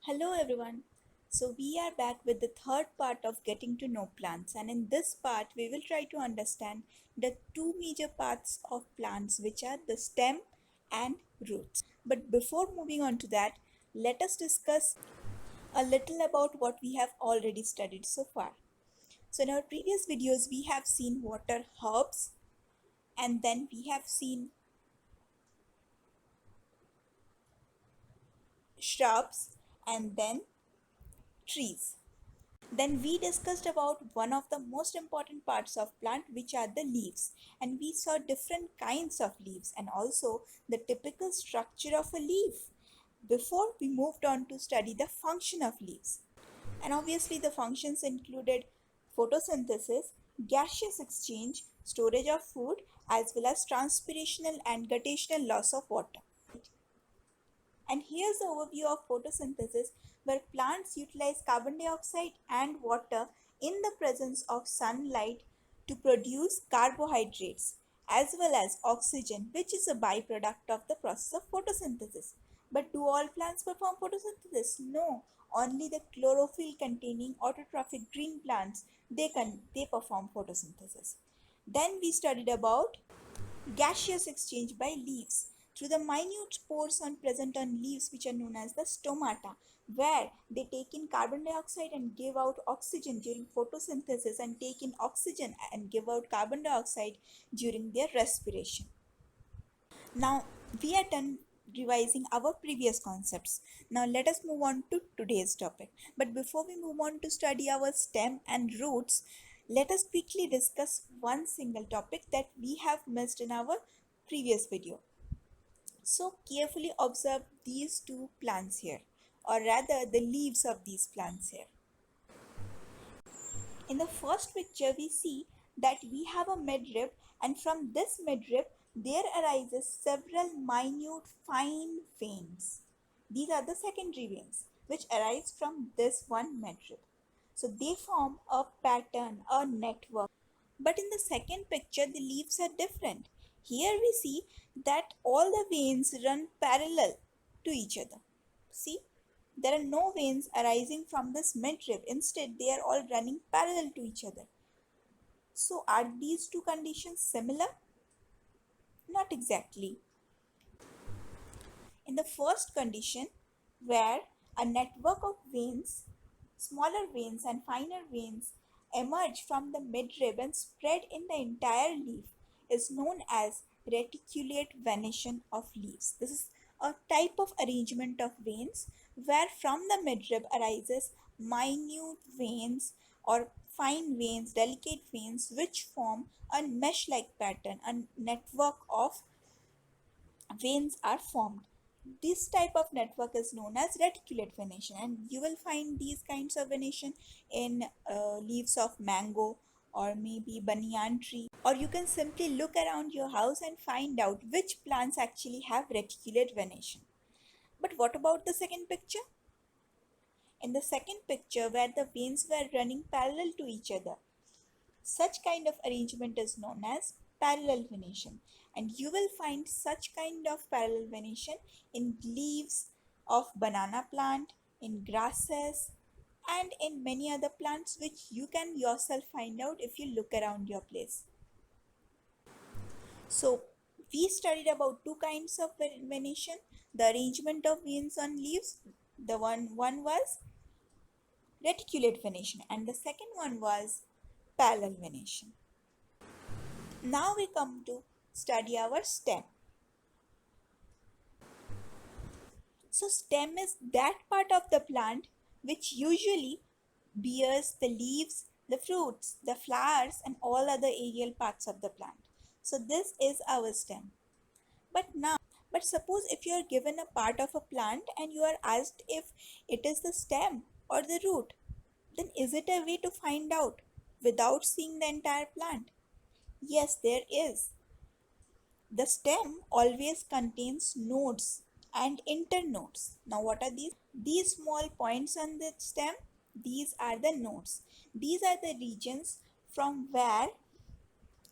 Hello everyone. So we are back with the third part of getting to know plants, and in this part we will try to understand the two major parts of plants, which are the stem and roots. But before moving on to that, let us discuss a little about what we have already studied so far. So in our previous videos we have seen what are herbs, and then we have seen shrubs, and then trees. Then we discussed about one of the most important parts of plant, which are the leaves, and we saw different kinds of leaves and also the typical structure of a leaf before we moved on to study the function of leaves. And obviously the functions included photosynthesis, gaseous exchange, storage of food, as well as transpirational and gutational loss of water. And here's the overview of photosynthesis, where plants utilize carbon dioxide and water in the presence of sunlight to produce carbohydrates as well as oxygen, which is a byproduct of the process of photosynthesis. But do all plants perform photosynthesis? No, only the chlorophyll containing autotrophic green plants they perform photosynthesis. Then we studied about gaseous exchange by leaves through the minute pores present on leaves, which are known as the stomata, where they take in carbon dioxide and give out oxygen during photosynthesis, and take in oxygen and give out carbon dioxide during their respiration. Now we are done revising our previous concepts. Now let us move on to today's topic. But before we move on to study our stem and roots, let us quickly discuss one single topic that we have missed in our previous video. So carefully observe these two plants here, or rather the leaves of these plants here. In the first picture, we see that we have a midrib, and from this midrib, there arises several minute fine veins. These are the secondary veins which arise from this one midrib. So they form a pattern, a network. But in the second picture, the leaves are different. Here we see that all the veins run parallel to each other. See, there are no veins arising from this midrib. Instead, they are all running parallel to each other. So, are these two conditions similar? Not exactly. In the first condition, where a network of veins, smaller veins and finer veins, emerge from the midrib and spread in the entire leaf, is known as reticulate venation of leaves. This is a type of arrangement of veins where from the midrib arises minute veins or fine veins, delicate veins, which form a mesh-like pattern. A network of veins are formed. This type of network is known as reticulate venation, and you will find these kinds of venation in leaves of mango or maybe banyan tree, or you can simply look around your house and find out which plants actually have reticulate venation. But what about the second picture? In the second picture, where the veins were running parallel to each other, such kind of arrangement is known as parallel venation, and you will find such kind of parallel venation in leaves of banana plant, in grasses, and in many other plants, which you can yourself find out if you look around your place. So we studied about two kinds of venation: the arrangement of veins on leaves. The one was reticulate venation, and the second one was parallel venation. Now we come to study our stem. So stem is that part of the plant which usually bears the leaves, the fruits, the flowers, and all other aerial parts of the plant. So this is our stem. But suppose if you are given a part of a plant and you are asked if it is the stem or the root, then is it a way to find out without seeing the entire plant? Yes, there is. The stem always contains nodes and internodes. Now what are these? These small points on the stem, these are the nodes. These are the regions from where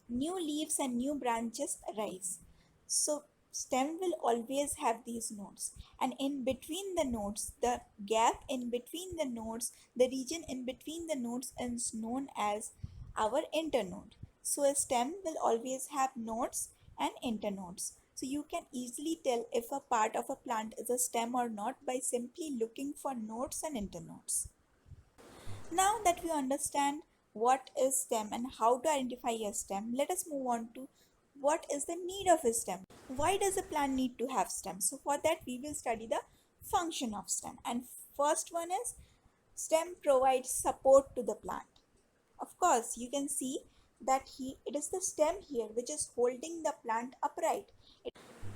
new leaves and new branches arise. So stem will always have these nodes, and in between the nodes, the gap in between the nodes, the region in between the nodes is known as our internode. So a stem will always have nodes and internodes. So you can easily tell if a part of a plant is a stem or not by simply looking for nodes and internodes. Now that we understand what is stem and how to identify a stem, let us move on to what is the need of a stem. Why does a plant need to have stems? So for that we will study the function of stem. And first one is stem provides support to the plant. Of course, you can see that it is the stem here which is holding the plant upright.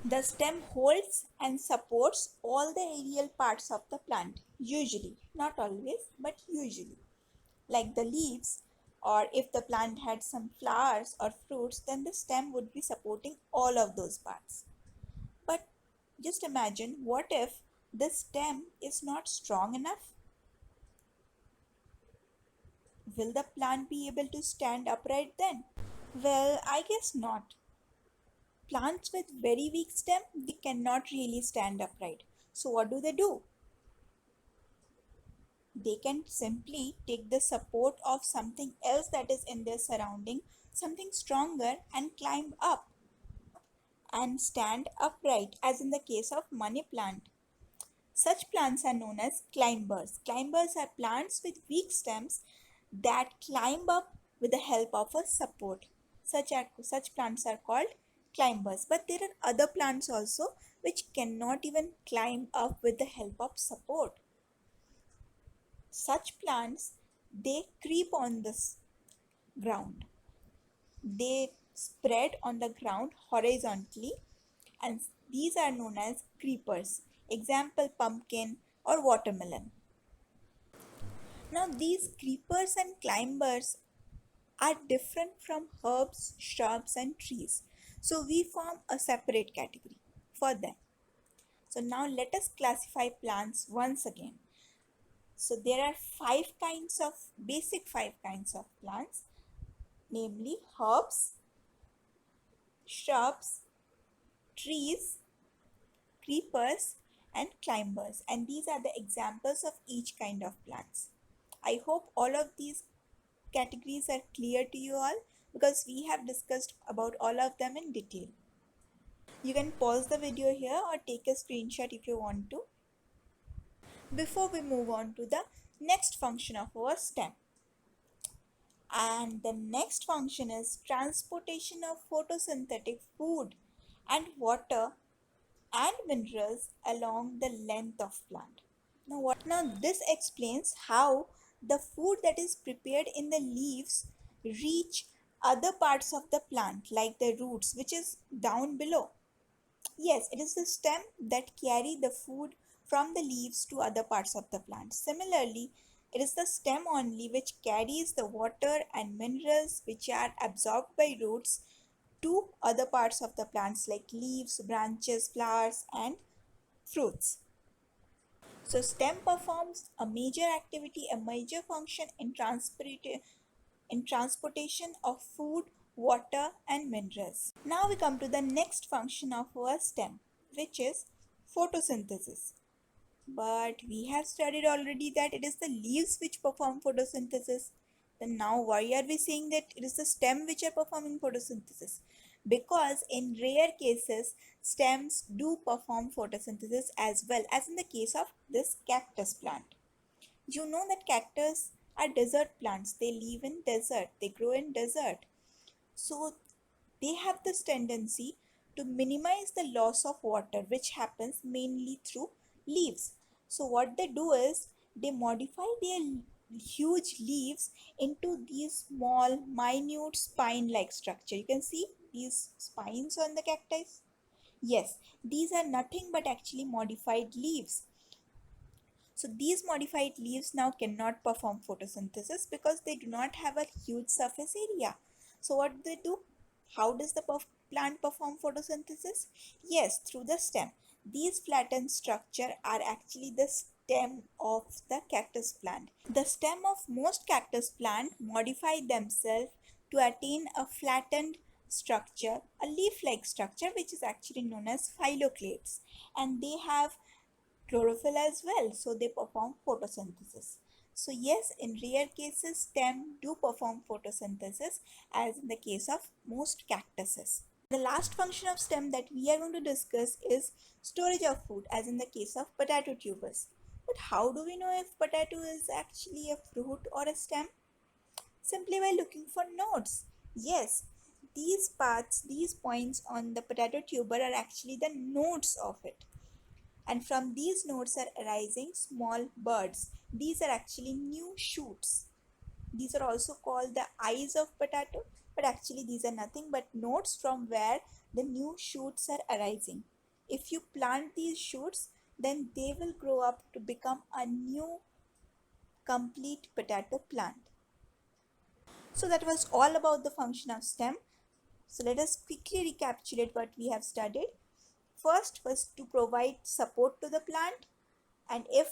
The stem holds and supports all the aerial parts of the plant, usually, not always, but usually. Like the leaves, or if the plant had some flowers or fruits, then the stem would be supporting all of those parts. But just imagine, what if the stem is not strong enough? Will the plant be able to stand upright then? Well, I guess not. Plants with very weak stem, they cannot really stand upright. So what do? They can simply take the support of something else that is in their surrounding, something stronger, and climb up and stand upright, as in the case of money plant. Such plants are known as climbers. Climbers are plants with weak stems that climb up with the help of a support. Such plants are called climbers. But there are other plants also which cannot even climb up with the help of support. Such plants, they creep on this ground. They spread on the ground horizontally, and these are known as creepers. Example, pumpkin or watermelon. Now these creepers and climbers are different from herbs, shrubs and trees. So we form a separate category for them. So now let us classify plants once again. So there are basic five kinds of plants, namely herbs, shrubs, trees, creepers and climbers, and these are the examples of each kind of plants. I hope all of these categories are clear to you all, because we have discussed about all of them in detail. You can pause the video here or take a screenshot if you want to. Before we move on to the next function of our stem, and the next function is transportation of photosynthetic food and water and minerals along the length of plant. Now this explains how the food that is prepared in the leaves reach other parts of the plant, like the roots, which is down below. Yes, it is the stem that carry the food from the leaves to other parts of the plant. Similarly, it is the stem only which carries the water and minerals which are absorbed by roots to other parts of the plants, like leaves, branches, flowers and fruits. So stem performs a major activity, a major function in transportation of food, water and minerals. Now we come to the next function of our stem, which is photosynthesis. But we have studied already that it is the leaves which perform photosynthesis. Then now why are we saying that it is the stem which are performing photosynthesis? Because in rare cases, stems do perform photosynthesis as well, as in the case of this cactus plant. You know that cactus are desert plants. They live in desert. They grow in desert. So they have this tendency to minimize the loss of water, which happens mainly through leaves. So what they do is they modify their huge leaves into these small minute spine like structure. You can see these spines on the cacti. Yes, these are nothing but actually modified leaves. So these modified leaves now cannot perform photosynthesis because they do not have a huge surface area. So what do they do? How does the plant perform photosynthesis? Yes, through the stem. These flattened structure are actually the stem of the cactus plant. The stem of most cactus plant modify themselves to attain a flattened structure, a leaf-like structure, which is actually known as phylloclades, and they have chlorophyll as well, so they perform photosynthesis. So yes, in rare cases stem do perform photosynthesis, as in the case of most cactuses. The last function of stem that we are going to discuss is storage of food, as in the case of potato tubers. But how do we know if potato is actually a fruit or a stem? Simply by looking for nodes. Yes, these parts, these points on the potato tuber are actually the nodes of it. And from these nodes are arising small buds. These are actually new shoots. These are also called the eyes of potato, but actually these are nothing but nodes from where the new shoots are arising. If you plant these shoots, then they will grow up to become a new complete potato plant. So that was all about the function of stem. So let us quickly recapitulate what we have studied. First was to provide support to the plant, and if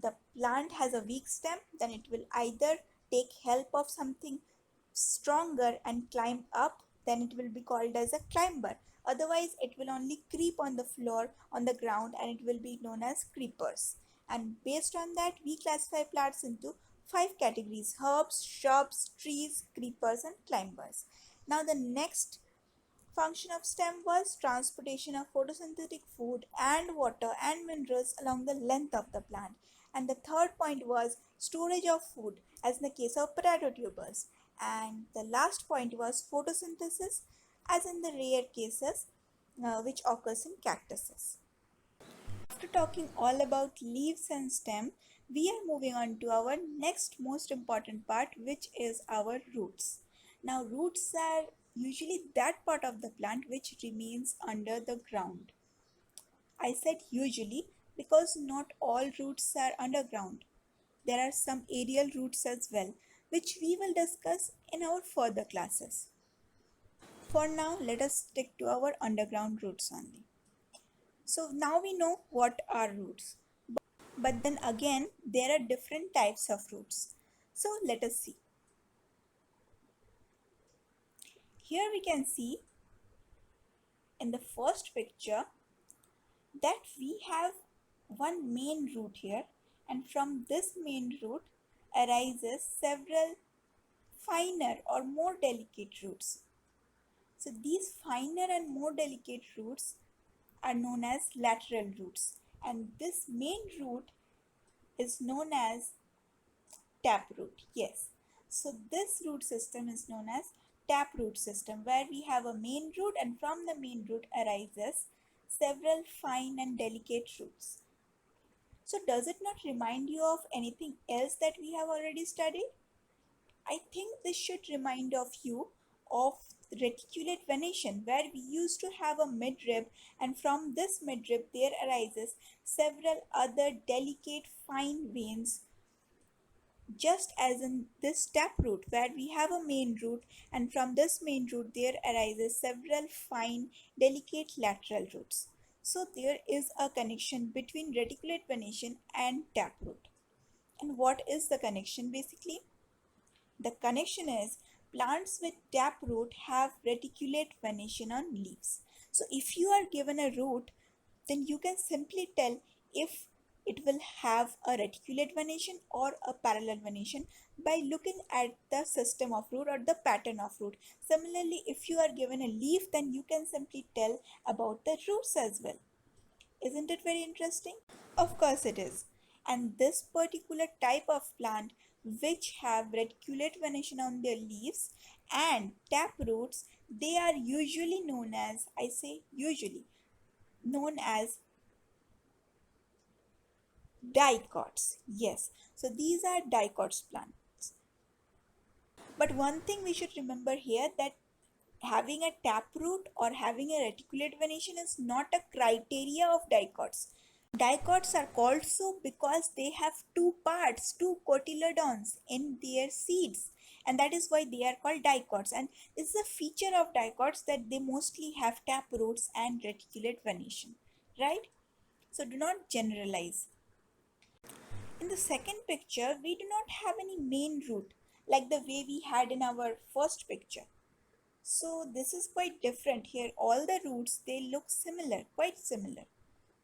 the plant has a weak stem, then it will either take help of something stronger and climb up, then it will be called as a climber. Otherwise it will only creep on the floor, on the ground, and it will be known as creepers. And based on that, we classify plants into 5 categories: herbs, shrubs, trees, creepers, and climbers. Now the next function of stem was transportation of photosynthetic food and water and minerals along the length of the plant. And the third point was storage of food, as in the case of potato tubers. And the last point was photosynthesis, as in the rare cases which occurs in cactuses. After talking all about leaves and stem, we are moving on to our next most important part, which is our roots. Now, roots are usually that part of the plant which remains under the ground. I said usually because not all roots are underground. There are some aerial roots as well, which we will discuss in our further classes. For now, let us stick to our underground roots only. So now we know what are roots. But then again, there are different types of roots. So let us see. Here we can see in the first picture that we have one main root here, and from this main root arises several finer or more delicate roots. So these finer and more delicate roots are known as lateral roots, and this main root is known as taproot. Yes, so this root system is known as taproot system, where we have a main root, and from the main root arises several fine and delicate roots. So does it not remind you of anything else that we have already studied? I think this should remind of you of reticulate venation, where we used to have a midrib, and from this midrib there arises several other delicate fine veins, just as in this taproot, where we have a main root, and from this main root there arises several fine delicate lateral roots. So there is a connection between reticulate venation and taproot. And what is the connection basically? The connection is plants with taproot have reticulate venation on leaves. So if you are given a root, then you can simply tell if it will have a reticulate venation or a parallel venation by looking at the system of root or the pattern of root. Similarly, if you are given a leaf, then you can simply tell about the roots as well. Isn't it very interesting? Of course it is. And this particular type of plant which have reticulate venation on their leaves and tap roots, they are usually known as, I say usually, known as dicots. Yes, so these are dicots plants. But one thing we should remember here, that having a taproot or having a reticulate venation is not a criteria of dicots. Dicots are called so because they have two parts, two cotyledons in their seeds, and that is why they are called dicots. And this is a feature of dicots, that they mostly have taproots and reticulate venation, right? So do not generalize. In the second picture, we do not have any main root like the way we had in our first picture. So this is quite different here. All the roots, they look similar, quite similar.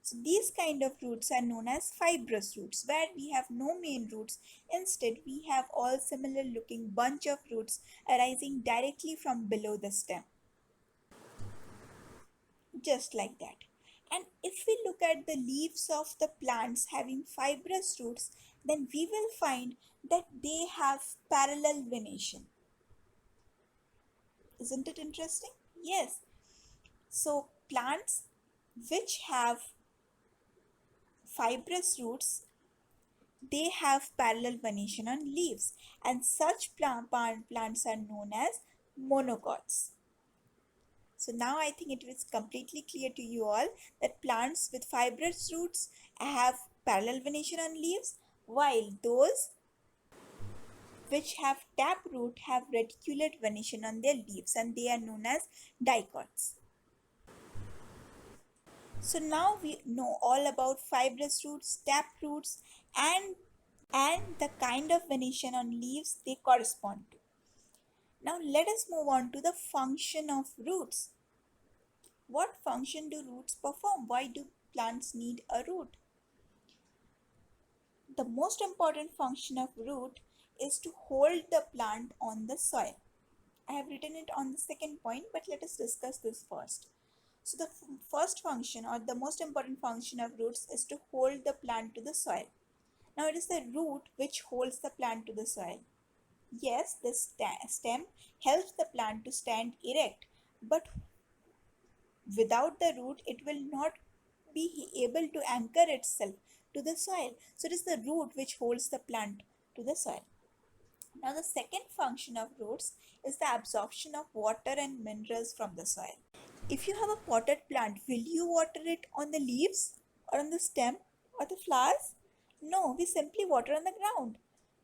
So these kind of roots are known as fibrous roots, where we have no main roots. Instead, we have all similar looking bunch of roots arising directly from below the stem, just like that. And if we look at the leaves of the plants having fibrous roots, then we will find that they have parallel venation. Isn't it interesting? Yes. So plants which have fibrous roots, they have parallel venation on leaves, and such plants are known as monocots. So now I think it is completely clear to you all that plants with fibrous roots have parallel venation on leaves, while those which have taproot have reticulate venation on their leaves, and they are known as dicots. So now we know all about fibrous roots, taproots, and the kind of venation on leaves they correspond to. Now let us move on to the function of roots. What function do roots perform? Why do plants need a root? The most important function of root is to hold the plant on the soil. I have written it on the second point, but let us discuss this first. So the first function, or the most important function of roots, is to hold the plant to the soil. Now it is the root which holds the plant to the soil. Yes, the stem helps the plant to stand erect, but without the root, it will not be able to anchor itself to the soil. So it is the root which holds the plant to the soil. Now the second function of roots is the absorption of water and minerals from the soil. If you have a potted plant, will you water it on the leaves or on the stem or the flowers? No, we simply water on the ground.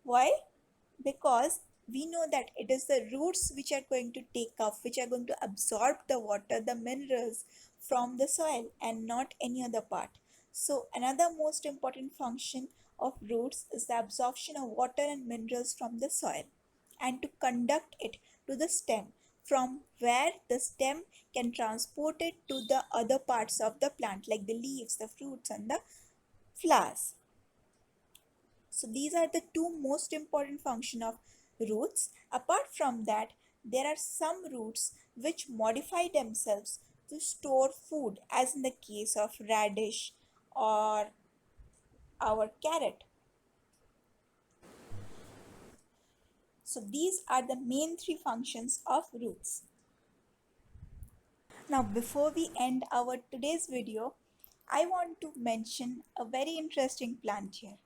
Why? Because we know that it is the roots which are going to take up, which are going to absorb the water, the minerals from the soil, and not any other part. So another most important function of roots is the absorption of water and minerals from the soil, and to conduct it to the stem, from where the stem can transport it to the other parts of the plant like the leaves, the fruits, and the flowers. So these are the two most important function of roots. Apart from that, there are some roots which modify themselves to store food, as in the case of radish or our carrot. So these are the main three functions of roots. Now before we end our today's video, I want to mention a very interesting plant here.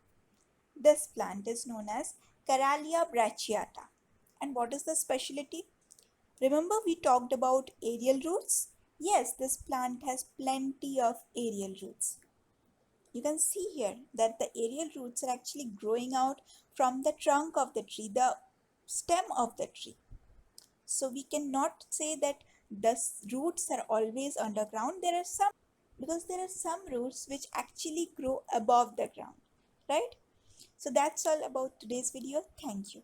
This plant is known as Keralia Brachiata. And what is the specialty? Remember we talked about aerial roots? Yes, this plant has plenty of aerial roots. You can see here that the aerial roots are actually growing out from the trunk of the tree, the stem of the tree. So we cannot say that the roots are always underground. There are some, because there are some roots which actually grow above the ground, right? So that's all about today's video. Thank you.